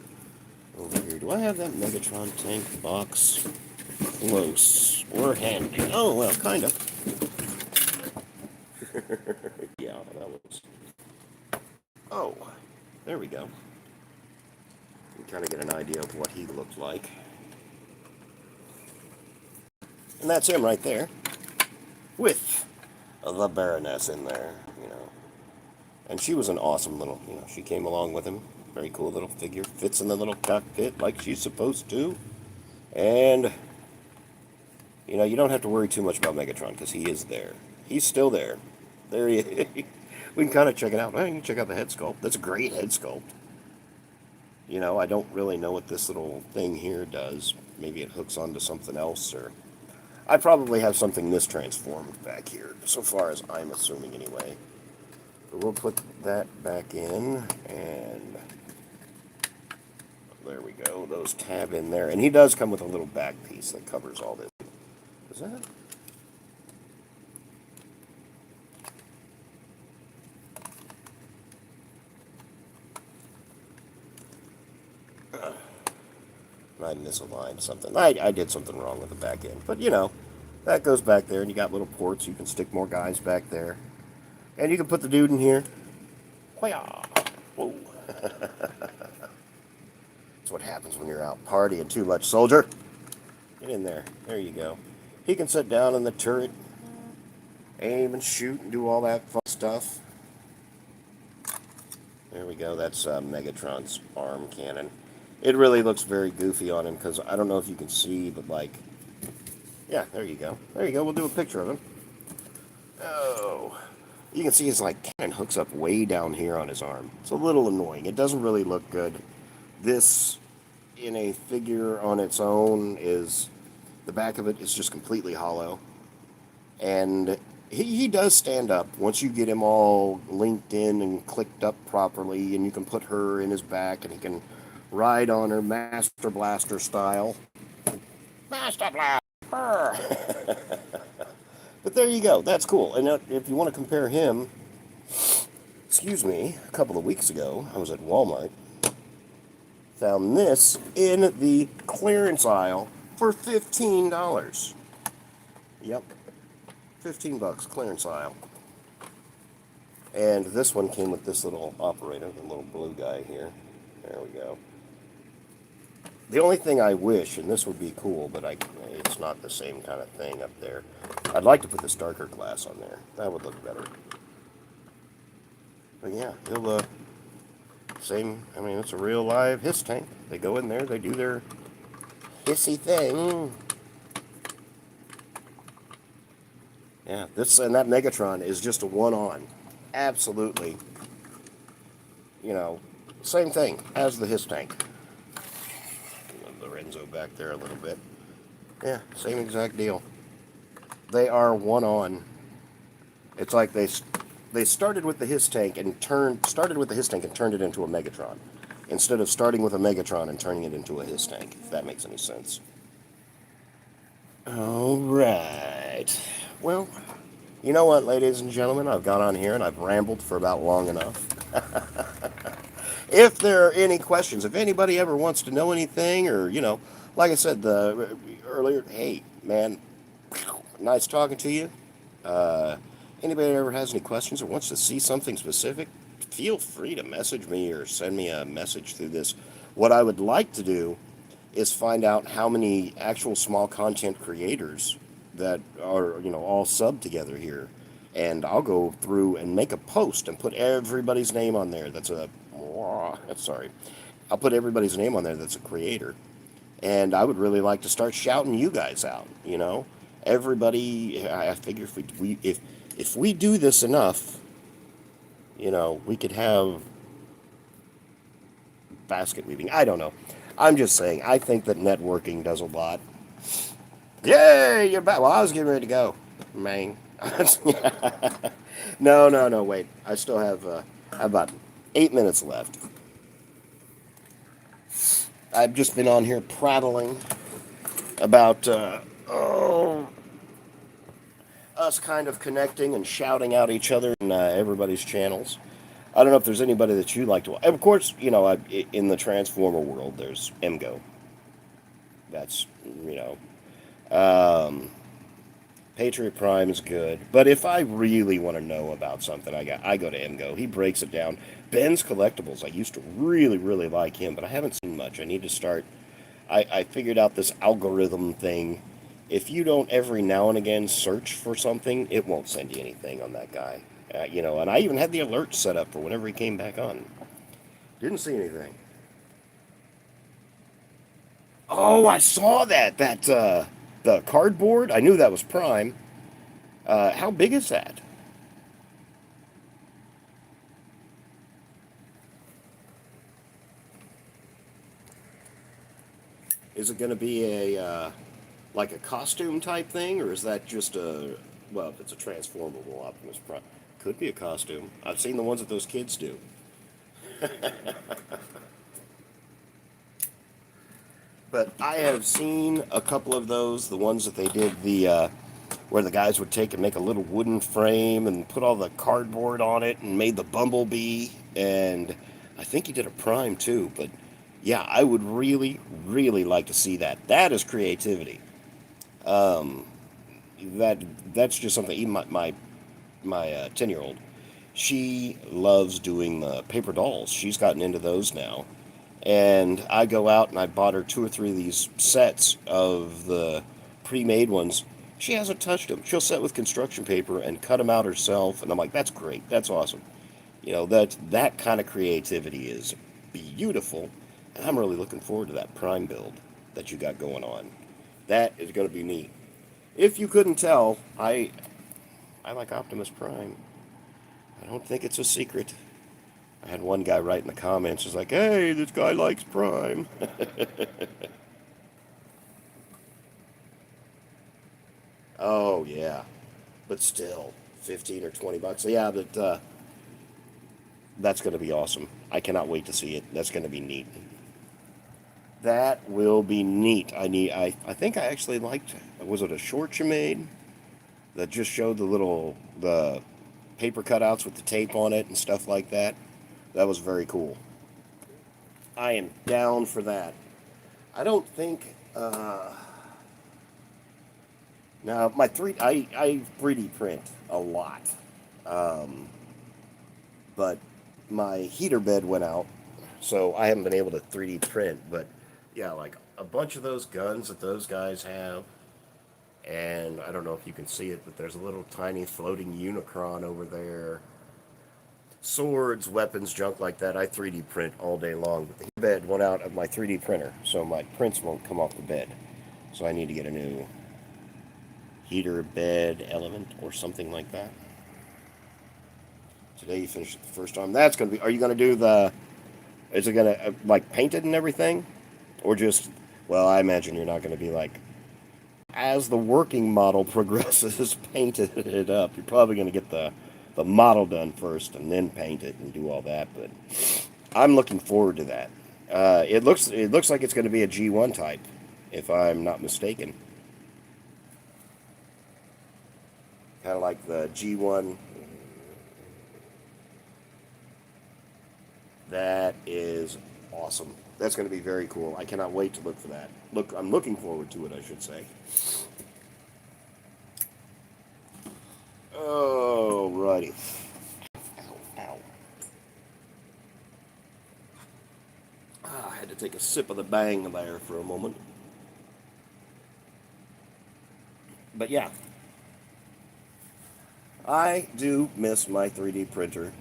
over here. Do I have that Megatron tank box close or handy? Oh, well, kind of. Yeah, that was... Oh, there we go. You can kind of get an idea of what he looked like. And that's him right there, with the Baroness in there, And she was an awesome little, she came along with him. Very cool little figure. Fits in the little cockpit like she's supposed to. And, you know, you don't have to worry too much about Megatron because he is there. He's still there. There he is. We can kind of check it out. Well, you can check out the head sculpt. That's a great head sculpt. You know, I don't really know what this little thing here does. Maybe it hooks onto something else, or I probably have something mistransformed back here, so far as I'm assuming anyway. But we'll put that back in, and there we go. Those tab in there. And he does come with a little back piece that covers all this. Is that? I misaligned something. I did something wrong with the back end. But, you know, that goes back there, and you got little ports. You can stick more guys back there. And you can put the dude in here. Whoa. That's what happens when you're out partying too much, soldier. Get in there. There you go. He can sit down in the turret, aim and shoot and do all that fun stuff. There we go. That's Megatron's arm cannon. It really looks very goofy on him because I don't know if you can see, but like, yeah, there you go. There you go. We'll do a picture of him. Oh, you can see his like cannon hooks up way down here on his arm. It's a little annoying. It doesn't really look good. This, in a figure on its own, is the back of it is just completely hollow, and he does stand up once you get him all linked in and clicked up properly, and you can put her in his back, and he can ride on her Master Blaster style. Master Blaster! But there you go. That's cool. And if you want to compare him, excuse me, a couple of weeks ago, I was at Walmart, found this in the clearance aisle for $15. Yep. $15, clearance aisle. And this one came with this little operator, the little blue guy here. There we go. The only thing I wish, and this would be cool, but it's not the same kind of thing up there. I'd like to put this darker glass on there. That would look better. But yeah, he'll, same, I mean, it's a real live hiss tank. They go in there, they do their hissy thing. Yeah, this and that Megatron is just a one-on. Absolutely. You know, same thing as the hiss tank. Lorenzo back there a little bit. Yeah, same exact deal. They are one-on. It's like they started with the hiss tank and turned it into a Megatron, instead of starting with a Megatron and turning it into a hiss tank, if that makes any sense. All right. Well, you know what, ladies and gentlemen? I've got on here and I've rambled for about long enough. If there are any questions, if anybody ever wants to know anything, or, you know, like I said earlier, hey, man, nice talking to you. Anybody ever has any questions or wants to see something specific, feel free to message me or send me a message through this. What I would like to do is find out how many actual small content creators that are, you know, all subbed together here. And I'll go through and make a post and put everybody's name on there. I'll put everybody's name on there that's a creator. And I would really like to start shouting you guys out, you know. Everybody, I figure if we do this enough, you know, we could have basket weaving. I don't know. I'm just saying, I think that networking does a lot. Yay, you're back. Well, I was getting ready to go, man. No, wait. I still have about 8 minutes left. I've just been on here prattling about us kind of connecting and shouting out each other in everybody's channels. I don't know if there's anybody that you'd like to... Of course, you know, in the Transformer world, there's MGO. That's, you know... Patriot Prime is good, but if I really want to know about something, I go to MGO. He breaks it down. Ben's Collectibles, I used to really, really like him, but I haven't seen much. I need to start. I figured out this algorithm thing. If you don't every now and again search for something, it won't send you anything on that guy. You know, and I even had the alert set up for whenever he came back on. Didn't see anything. Oh, I saw that. The cardboard. I knew that was Prime. How big is that? Is it going to be a like a costume type thing, or is that just a well? If it's a transformable Optimus Prime, could be a costume. I've seen the ones that those kids do. But I have seen a couple of those, the ones that they did where the guys would take and make a little wooden frame and put all the cardboard on it and made the bumblebee, and I think he did a prime too. But yeah, I would really, really like to see that. That is creativity. Um, that that's just something. Even my 10-year-old, she loves doing the paper dolls. She's gotten into those now. And I go out and I bought her two or three of these sets of the pre-made ones. She hasn't touched them. She'll set with construction paper and cut them out herself. And I'm like, that's great. That's awesome. That kind of creativity is beautiful. And I'm really looking forward to that Prime build that you got going on. That is going to be neat. If you couldn't tell, I like Optimus Prime. I don't think it's a secret. I had one guy write in the comments, was like, hey, this guy likes Prime. Oh, yeah. But still, 15 or 20 bucks. Yeah, but that's going to be awesome. I cannot wait to see it. That's going to be neat. That will be neat. I think I actually liked, was it a short you made that just showed the paper cutouts with the tape on it and stuff like that? That was very cool. I am down for that. I don't think. Now my I 3D print a lot, um, but my heater bed went out, so I haven't been able to 3D print. But yeah, like a bunch of those guns that those guys have, and I don't know if you can see it, but there's a little tiny floating Unicron over there. Swords, weapons, junk like that. I 3D print all day long, but the bed went out of my 3D printer, so my prints won't come off the bed. So I need to get a new heater bed element or something like that. Today you finished it the first time. That's gonna be. Are you gonna do the? Is it gonna like painted and everything, or just? Well, I imagine you're not gonna be like. As the working model progresses, painted it up. You're probably gonna get the model done first and then paint it and do all that. But I'm looking forward to that. It looks like it's going to be a G1 type, if I'm not mistaken. Kind of like the G1. That is awesome. That's going to be very cool. I cannot wait to look for that. I'm looking forward to it, I should say. Alrighty. Ow, ow. I had to take a sip of the Bang there for a moment. But yeah, I do miss my 3D printer.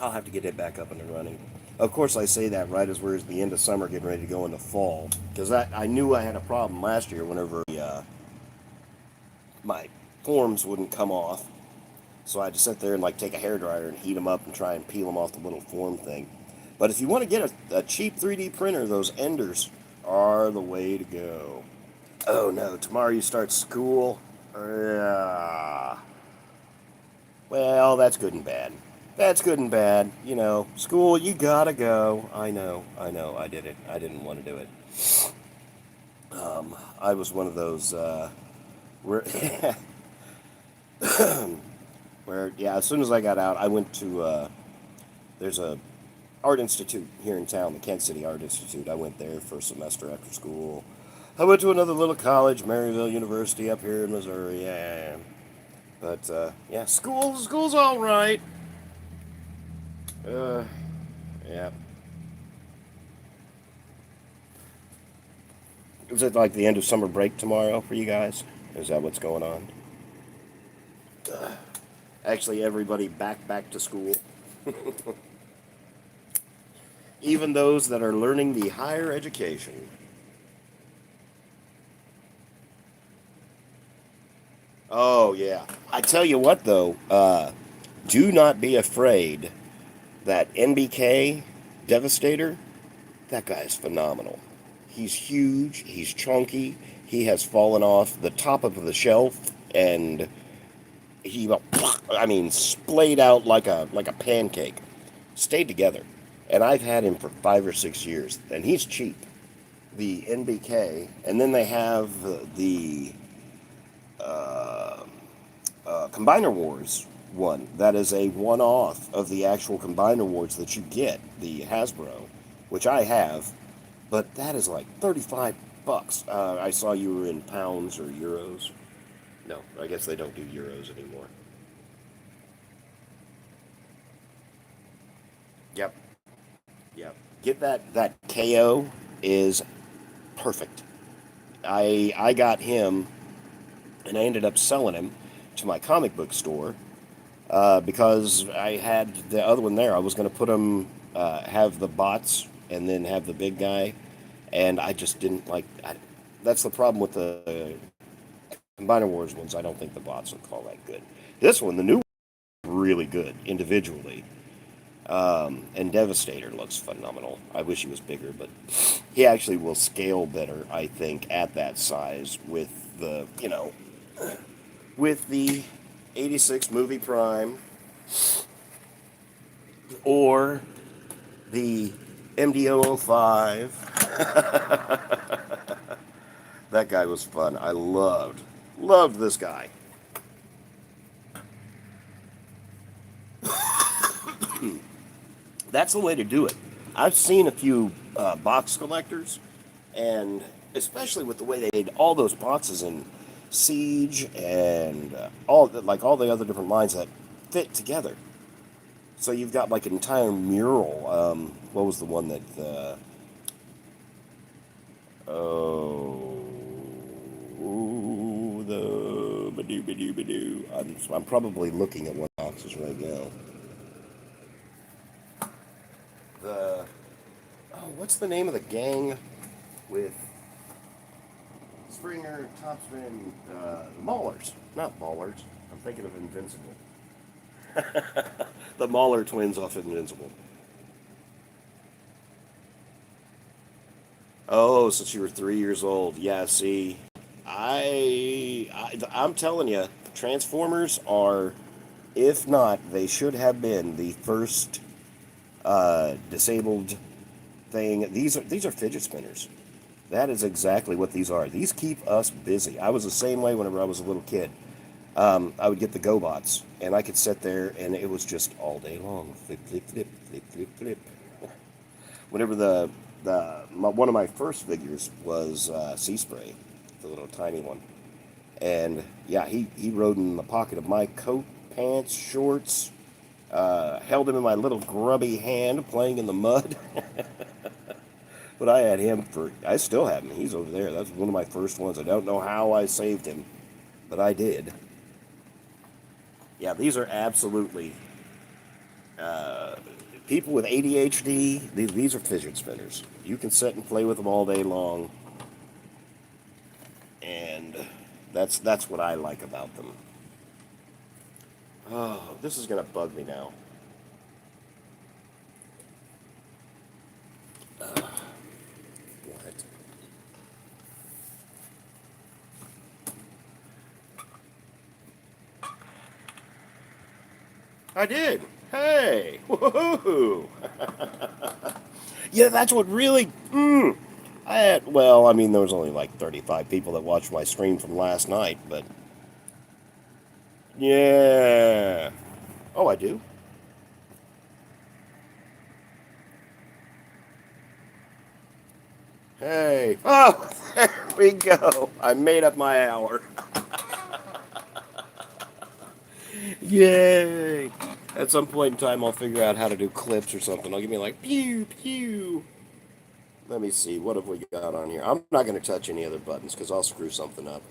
I'll have to get it back up and running. Of course, I say that right as we're at the end of summer, getting ready to go into fall, because I knew I had a problem last year whenever my forms wouldn't come off, so I had to sit there and like take a hairdryer and heat them up and try and peel them off the little form thing. But if you want to get a cheap 3D printer, those Enders are the way to go. Oh no, tomorrow you start school. Well, that's good and bad. That's good and bad. School, you gotta go. I know, I did it. I didn't want to do it. I was one of those, where, where, yeah, as soon as I got out, I went to, there's a art institute here in town, the Kent City Art Institute. I went there for a semester after school. I went to another little college, Maryville University up here in Missouri, yeah. But, yeah, school's all right. Uh, yeah. Is it like the end of summer break tomorrow for you guys? Is that what's going on? Actually, everybody back to school. Even those that are learning the higher education. Oh, yeah. I tell you what, though, do not be afraid that NBK Devastator, that guy is phenomenal. He's huge, he's chunky, he has fallen off the top of the shelf, and he, I mean, splayed out like a pancake. Stayed together. And I've had him for 5 or 6 years, and he's cheap. The NBK, and then they have the uh, Combiner Wars one. That is a one-off of the actual Combiner Wars that you get, the Hasbro, which I have, but that is like 35 bucks. I saw you were in pounds or euros. No, I guess they don't do euros anymore. Yep, yep. Get that KO is perfect. I got him and I ended up selling him to my comic book store because I had the other one there. I was going to put him, have the bots, and then have the big guy, and I just didn't like. That's the problem with the Combiner Wars ones. I don't think the bots look all that good. This one, the new one, is really good individually, and Devastator looks phenomenal. I wish he was bigger, but he actually will scale better, I think, at that size with the with the 86 movie prime or the MD-005. That guy was fun. I loved this guy. That's the way to do it. I've seen a few box collectors, and especially with the way they did all those boxes in Siege and all the other different lines that fit together. So you've got like an entire mural. What was the one that? Oh, the badoo badoo badoo. I'm probably looking at one of the boxes right now. The what's the name of the gang with Springer, Topspin, Maulers? Not Maulers. I'm thinking of Invincible. The Mauler twins off Invincible. Oh, since you were 3 years old. Yeah, see, I'm telling you, Transformers are, if not, they should have been the first disabled thing. These are fidget spinners. That is exactly what these are. These keep us busy. I was the same way whenever I was a little kid. I would get the GoBots, and I could sit there, and it was just all day long. Flip, flip, flip, flip, flip, flip. Whenever one of my first figures was Sea Spray, the little tiny one, and yeah, he rode in the pocket of my coat, pants, shorts. Held him in my little grubby hand, playing in the mud. But I had him for. I still have him. He's over there. That's one of my first ones. I don't know how I saved him, but I did. Yeah, these are absolutely people with ADHD. These are fidget spinners. You can sit and play with them all day long, and that's what I like about them. Oh, this is gonna bug me now. What? I did. Hey, woohoo! Yeah, that's what really. I had. Well, I mean, there was only like 35 people that watched my stream from last night, but yeah. Oh, I do. Hey. Oh, there we go. I made up my hour. Yay! At some point in time, I'll figure out how to do clips or something. I'll give me like pew pew. Let me see. What have we got on here? I'm not going to touch any other buttons because I'll screw something up.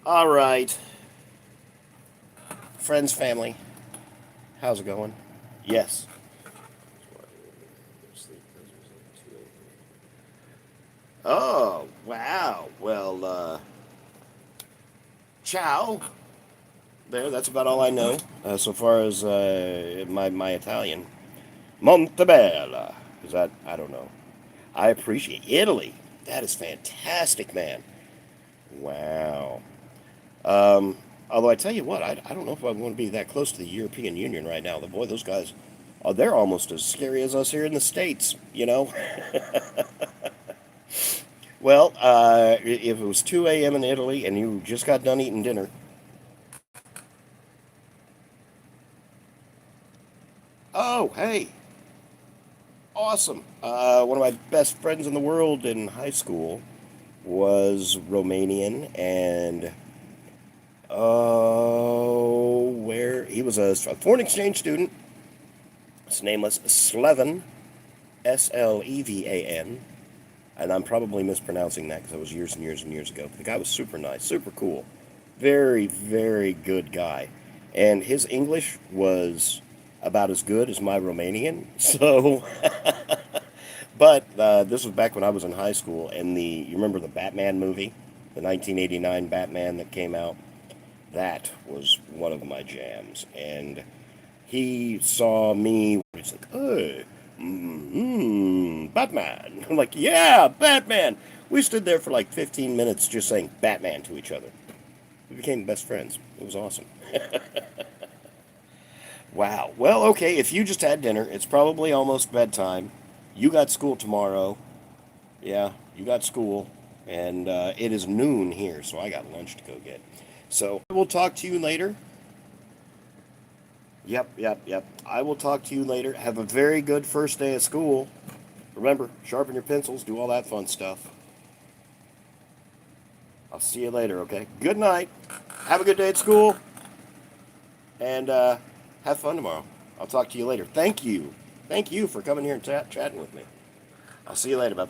All right, friends, family. How's it going? Yes. Oh, wow. Well, ciao. There, that's about all I know so far as my Italian. Montebella. Is that, I don't know. I appreciate Italy. That is fantastic, man. Wow. Um, Although I tell you what, I don't know if I want to be that close to the European Union right now. Boy, those guys, oh, they're almost as scary as us here in the States, you know? Well, if it was 2 a.m. in Italy and you just got done eating dinner, oh, hey, awesome. One of my best friends in the world in high school was Romanian, and oh, where he was a foreign exchange student. His name was Slevan, Slevan, and I'm probably mispronouncing that because that was years and years and years ago. But the guy was super nice, super cool, very, very good guy, and his English was about as good as my Romanian. So, but this was back when I was in high school, and you remember the Batman movie, the 1989 Batman that came out. That was one of my jams, and he saw me. He's like, "Hey, Batman!" I'm like, "Yeah, Batman!" We stood there for like 15 minutes just saying Batman to each other. We became best friends. It was awesome. Wow. Well, okay. If you just had dinner, it's probably almost bedtime. You got school tomorrow. Yeah, you got school, and it is noon here, so I got lunch to go get. So we'll talk to you later. Yep, yep, yep. I will talk to you later. Have a very good first day of school. Remember, sharpen your pencils, do all that fun stuff. I'll see you later, okay? Good night. Have a good day at school, and have fun tomorrow. I'll talk to you later. Thank you. Thank you for coming here and chatting with me. I'll see you later, bub.